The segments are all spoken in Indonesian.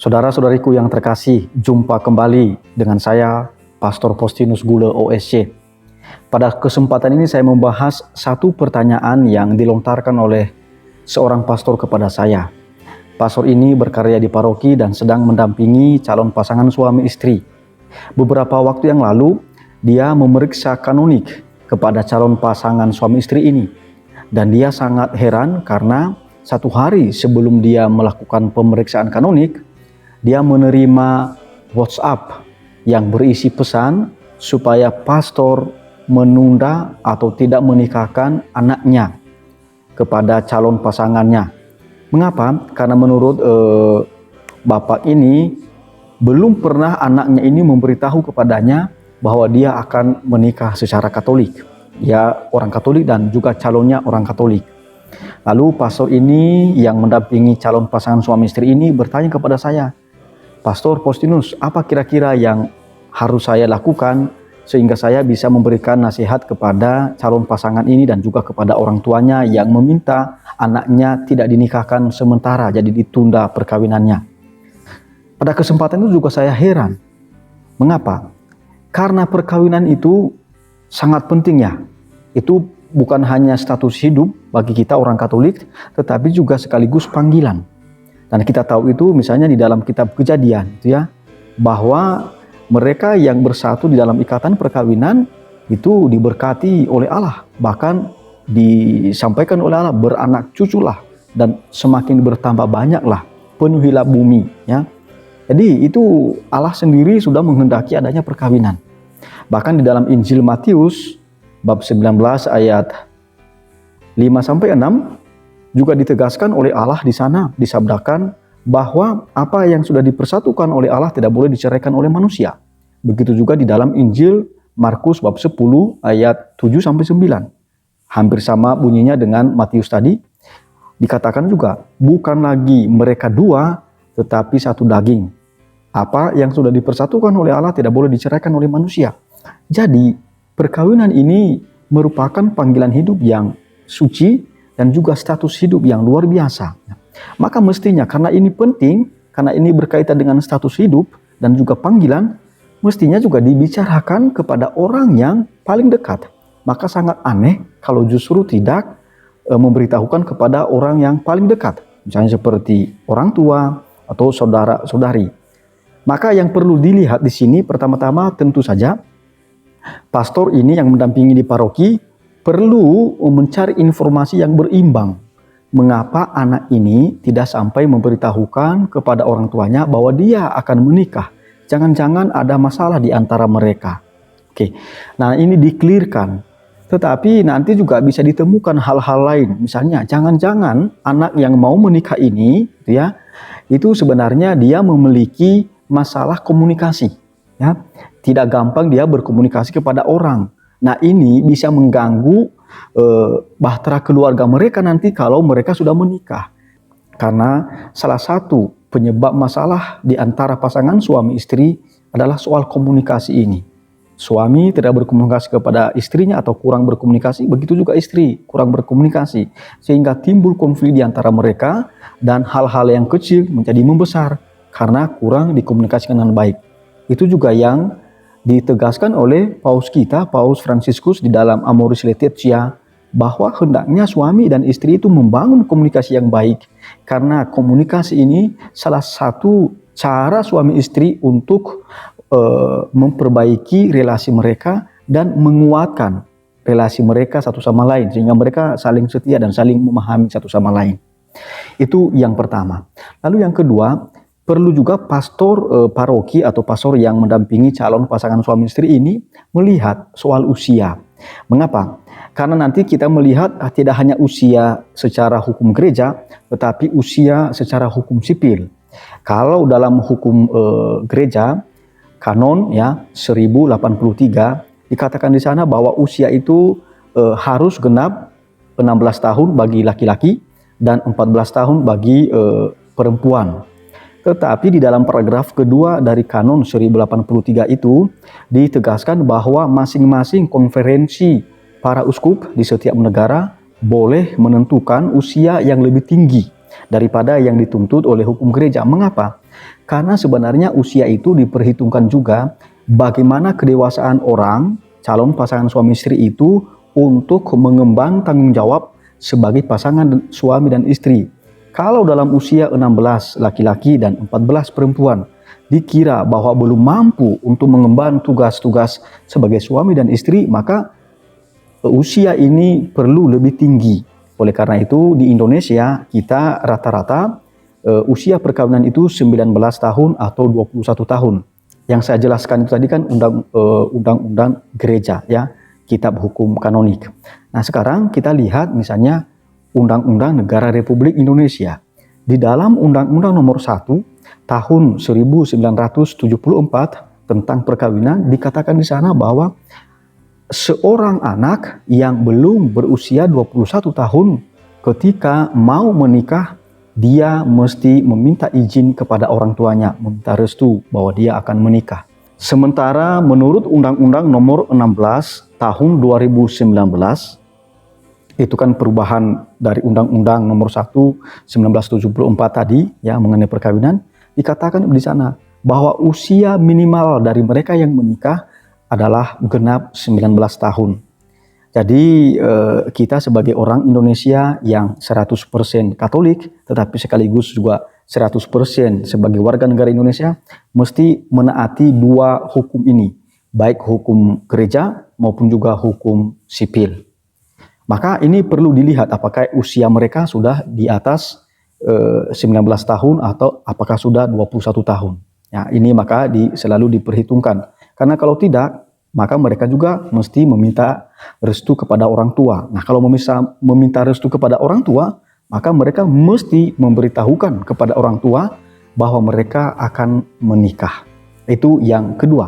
Saudara-saudariku yang terkasih, jumpa kembali dengan saya, Pastor Postinus Gule OSC. Pada kesempatan ini saya membahas satu pertanyaan yang dilontarkan oleh seorang pastor kepada saya. Pastor ini berkarya di paroki dan sedang mendampingi calon pasangan suami istri. Beberapa waktu yang lalu, dia memeriksa kanonik kepada calon pasangan suami istri ini. Dan dia sangat heran karena satu hari sebelum dia melakukan pemeriksaan kanonik, dia menerima WhatsApp yang berisi pesan supaya pastor menunda atau tidak menikahkan anaknya kepada calon pasangannya. Mengapa? Karena menurut bapak ini belum pernah anaknya ini memberitahu kepadanya bahwa dia akan menikah secara Katolik. Ya, orang Katolik dan juga calonnya orang Katolik. Lalu pastor ini yang mendampingi calon pasangan suami istri ini bertanya kepada saya, "Pastor Postinus, apa kira-kira yang harus saya lakukan sehingga saya bisa memberikan nasihat kepada calon pasangan ini dan juga kepada orang tuanya yang meminta anaknya tidak dinikahkan sementara, jadi ditunda perkawinannya?" Pada kesempatan itu juga saya heran. Mengapa? Karena perkawinan itu sangat penting ya. Itu bukan hanya status hidup bagi kita orang Katolik, tetapi juga sekaligus panggilan. Dan kita tahu itu misalnya di dalam kitab Kejadian, itu ya, bahwa mereka yang bersatu di dalam ikatan perkawinan itu diberkati oleh Allah, bahkan disampaikan oleh Allah, beranak cuculah dan semakin bertambah banyaklah, penuhilah bumi, ya. Jadi itu Allah sendiri sudah menghendaki adanya perkawinan. Bahkan di dalam Injil Matius bab 19 ayat 5-6 juga ditegaskan oleh Allah di sana, disabdakan bahwa apa yang sudah dipersatukan oleh Allah tidak boleh diceraikan oleh manusia. Begitu juga di dalam Injil Markus bab 10 ayat 7-9. Hampir sama bunyinya dengan Matius tadi. Dikatakan juga, bukan lagi mereka dua, tetapi satu daging. Apa yang sudah dipersatukan oleh Allah tidak boleh diceraikan oleh manusia. Jadi, perkawinan ini merupakan panggilan hidup yang suci dan juga status hidup yang luar biasa. Maka mestinya karena ini penting, karena ini berkaitan dengan status hidup dan juga panggilan, mestinya juga dibicarakan kepada orang yang paling dekat. Maka sangat aneh kalau justru tidak memberitahukan kepada orang yang paling dekat. Misalnya seperti orang tua atau saudara-saudari. Maka yang perlu dilihat di sini pertama-tama tentu saja pastor ini yang mendampingi di paroki perlu mencari informasi yang berimbang. Mengapa anak ini tidak sampai memberitahukan kepada orang tuanya bahwa dia akan menikah? Jangan-jangan ada masalah di antara mereka. Oke, nah ini di-clearkan. Tetapi nanti juga bisa ditemukan hal-hal lain. Misalnya, jangan-jangan anak yang mau menikah ini, itu sebenarnya dia memiliki masalah komunikasi. Ya, tidak gampang dia berkomunikasi kepada orang. Nah ini bisa mengganggu bahtera keluarga mereka nanti kalau mereka sudah menikah. Karena salah satu penyebab masalah di antara pasangan suami istri adalah soal komunikasi ini. Suami tidak berkomunikasi kepada istrinya atau kurang berkomunikasi, begitu juga istri kurang berkomunikasi. Sehingga timbul konflik di antara mereka dan hal-hal yang kecil menjadi membesar karena kurang dikomunikasikan dengan baik. Itu juga yang ditegaskan oleh Paus kita, Paus Fransiskus di dalam Amoris Laetitia, bahwa hendaknya suami dan istri itu membangun komunikasi yang baik. Karena komunikasi ini salah satu cara suami istri untuk memperbaiki relasi mereka dan menguatkan relasi mereka satu sama lain. Sehingga mereka saling setia dan saling memahami satu sama lain. Itu yang pertama. Lalu yang kedua, perlu juga pastor paroki atau pastor yang mendampingi calon pasangan suami istri ini melihat soal usia. Mengapa? Karena nanti kita melihat tidak hanya usia secara hukum gereja, tetapi usia secara hukum sipil. Kalau dalam hukum gereja, kanon ya 1083, dikatakan di sana bahwa usia itu harus genap 16 tahun bagi laki-laki dan 14 tahun bagi perempuan. Tetapi di dalam paragraf kedua dari kanon 1083 itu ditegaskan bahwa masing-masing konferensi para uskup di setiap negara boleh menentukan usia yang lebih tinggi daripada yang dituntut oleh hukum gereja. Mengapa? Karena sebenarnya usia itu diperhitungkan juga bagaimana kedewasaan orang, calon pasangan suami istri itu untuk mengemban tanggung jawab sebagai pasangan suami dan istri. Kalau dalam usia 16 laki-laki dan 14 perempuan dikira bahwa belum mampu untuk mengemban tugas-tugas sebagai suami dan istri, maka usia ini perlu lebih tinggi. Oleh karena itu di Indonesia kita rata-rata usia perkawinan itu 19 tahun atau 21 tahun. Yang saya jelaskan itu tadi kan undang-undang gereja ya, kitab hukum kanonik. Nah, sekarang kita lihat misalnya Undang-Undang Negara Republik Indonesia. Di dalam Undang-Undang Nomor 1 Tahun 1974 tentang perkawinan dikatakan di sana bahwa seorang anak yang belum berusia 21 tahun ketika mau menikah, dia mesti meminta izin kepada orang tuanya, meminta restu bahwa dia akan menikah. Sementara menurut Undang-Undang Nomor 16 Tahun 2019, itu kan perubahan dari Undang-Undang Nomor 1 1974 tadi ya mengenai perkawinan, dikatakan di sana bahwa usia minimal dari mereka yang menikah adalah genap 19 tahun. Jadi kita sebagai orang Indonesia yang 100% Katolik tetapi sekaligus juga 100% sebagai warga negara Indonesia mesti menaati dua hukum ini, baik hukum gereja maupun juga hukum sipil. Maka ini perlu dilihat apakah usia mereka sudah di atas 19 tahun atau apakah sudah 21 tahun. Ya, ini maka selalu diperhitungkan. Karena kalau tidak, maka mereka juga mesti meminta restu kepada orang tua. Nah, kalau meminta restu kepada orang tua, maka mereka mesti memberitahukan kepada orang tua bahwa mereka akan menikah. Itu yang kedua.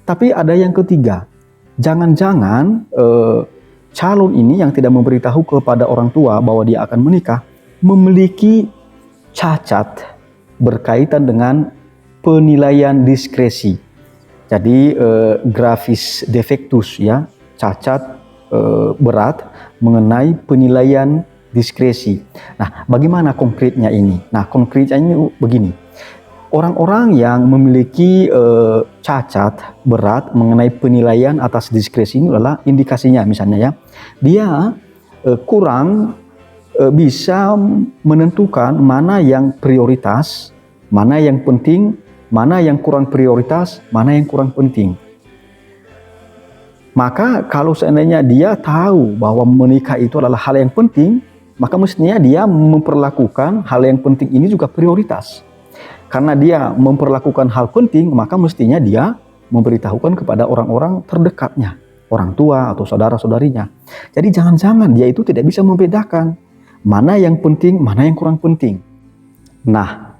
Tapi ada yang ketiga. Jangan-jangan calon ini yang tidak memberitahu kepada orang tua bahwa dia akan menikah memiliki cacat berkaitan dengan penilaian diskresi. Jadi grafis defectus ya, cacat berat mengenai penilaian diskresi. Nah, bagaimana konkretnya ini? Nah, konkretnya ini begini. Orang-orang yang memiliki cacat berat mengenai penilaian atas diskresi ini adalah indikasinya misalnya ya, dia kurang bisa menentukan mana yang prioritas, mana yang penting, mana yang kurang prioritas, mana yang kurang penting. Maka kalau seandainya dia tahu bahwa menikah itu adalah hal yang penting, maka mestinya dia memperlakukan hal yang penting ini juga prioritas. Karena dia memperlakukan hal penting, maka mestinya dia memberitahukan kepada orang-orang terdekatnya, orang tua atau saudara-saudarinya. Jadi jangan-jangan dia itu tidak bisa membedakan mana yang penting, mana yang kurang penting. Nah,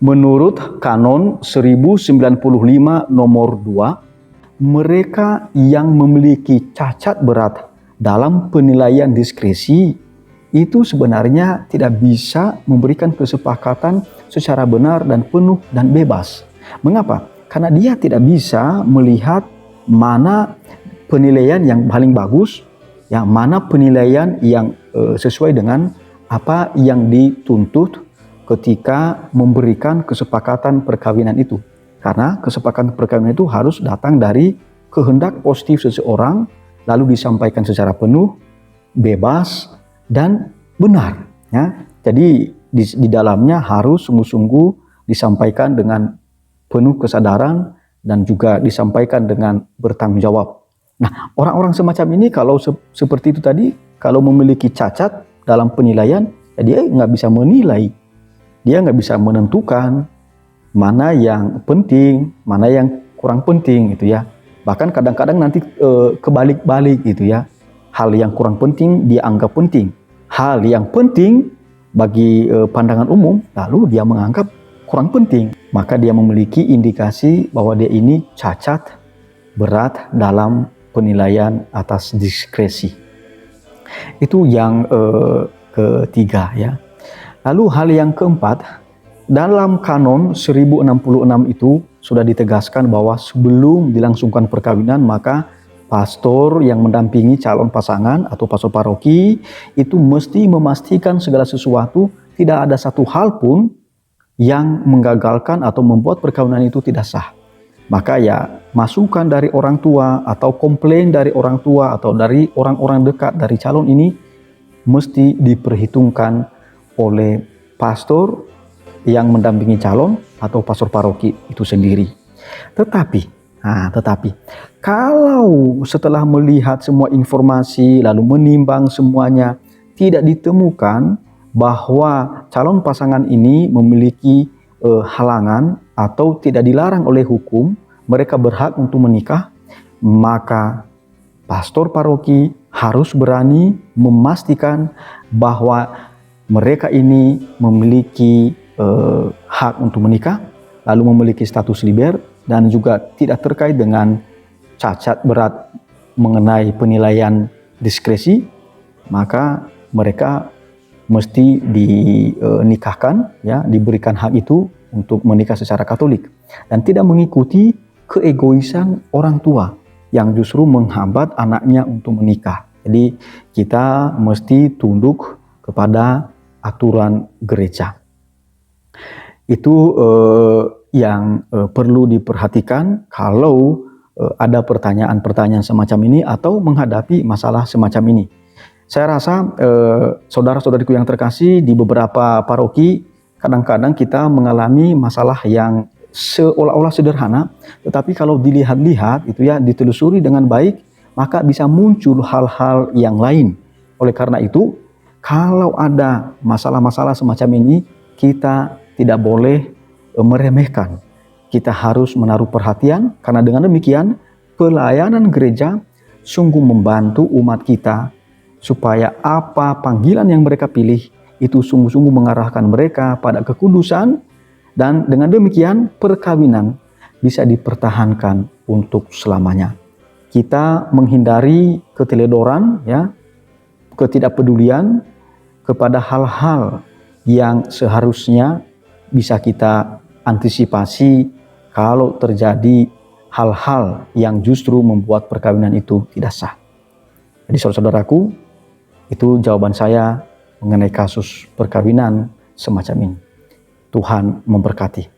menurut Kanon 1095 nomor 2, mereka yang memiliki cacat berat dalam penilaian diskresi itu sebenarnya tidak bisa memberikan kesepakatan secara benar dan penuh dan bebas. Mengapa? Karena dia tidak bisa melihat mana penilaian yang paling bagus, yang mana penilaian yang sesuai dengan apa yang dituntut ketika memberikan kesepakatan perkawinan itu. Karena kesepakatan perkawinan itu harus datang dari kehendak positif seseorang, lalu disampaikan secara penuh, bebas, dan benar. Ya. Jadi di dalamnya harus sungguh-sungguh disampaikan dengan penuh kesadaran dan juga disampaikan dengan bertanggung jawab. Nah, orang-orang semacam ini kalau seperti itu tadi, kalau memiliki cacat dalam penilaian, ya dia nggak bisa menilai, dia nggak bisa menentukan mana yang penting, mana yang kurang penting gitu ya. Bahkan kadang-kadang nanti kebalik-balik gitu ya. Hal yang kurang penting dia anggap penting. Hal yang penting bagi pandangan umum lalu dia menganggap kurang penting. Maka dia memiliki indikasi bahwa dia ini cacat berat dalam penilaian atas diskresi. Itu yang ketiga ya. Lalu hal yang keempat, dalam Kanon 1066 itu sudah ditegaskan bahwa sebelum dilangsungkan perkawinan maka pastor yang mendampingi calon pasangan atau pastor paroki itu mesti memastikan segala sesuatu tidak ada satu hal pun yang menggagalkan atau membuat perkawinan itu tidak sah. Maka ya masukan dari orang tua atau komplain dari orang tua atau dari orang-orang dekat dari calon ini mesti diperhitungkan oleh pastor yang mendampingi calon atau pastor paroki itu sendiri. Tetapi kalau setelah melihat semua informasi lalu menimbang semuanya tidak ditemukan bahwa calon pasangan ini memiliki halangan atau tidak dilarang oleh hukum, mereka berhak untuk menikah, maka pastor paroki harus berani memastikan bahwa mereka ini memiliki hak untuk menikah, lalu memiliki status liber, dan juga tidak terkait dengan cacat berat mengenai penilaian diskresi, maka mereka mesti dinikahkan, ya, diberikan hak itu untuk menikah secara Katolik dan tidak mengikuti keegoisan orang tua yang justru menghambat anaknya untuk menikah. Jadi kita mesti tunduk kepada aturan gereja. Itu yang perlu diperhatikan kalau ada pertanyaan-pertanyaan semacam ini atau menghadapi masalah semacam ini. Saya rasa saudara-saudariku yang terkasih, di beberapa paroki kadang-kadang kita mengalami masalah yang seolah-olah sederhana, tetapi kalau dilihat-lihat itu ya, ditelusuri dengan baik, maka bisa muncul hal-hal yang lain. Oleh karena itu, kalau ada masalah-masalah semacam ini, kita tidak boleh meremehkan. Kita harus menaruh perhatian, karena dengan demikian pelayanan gereja sungguh membantu umat kita supaya apa panggilan yang mereka pilih itu sungguh-sungguh mengarahkan mereka pada kekudusan, dan dengan demikian perkawinan bisa dipertahankan untuk selamanya. Kita menghindari keteledoran, ya, ketidakpedulian kepada hal-hal yang seharusnya bisa kita antisipasi kalau terjadi hal-hal yang justru membuat perkawinan itu tidak sah. Jadi saudara-saudaraku, itu jawaban saya mengenai kasus perkawinan semacam ini. Tuhan memberkati.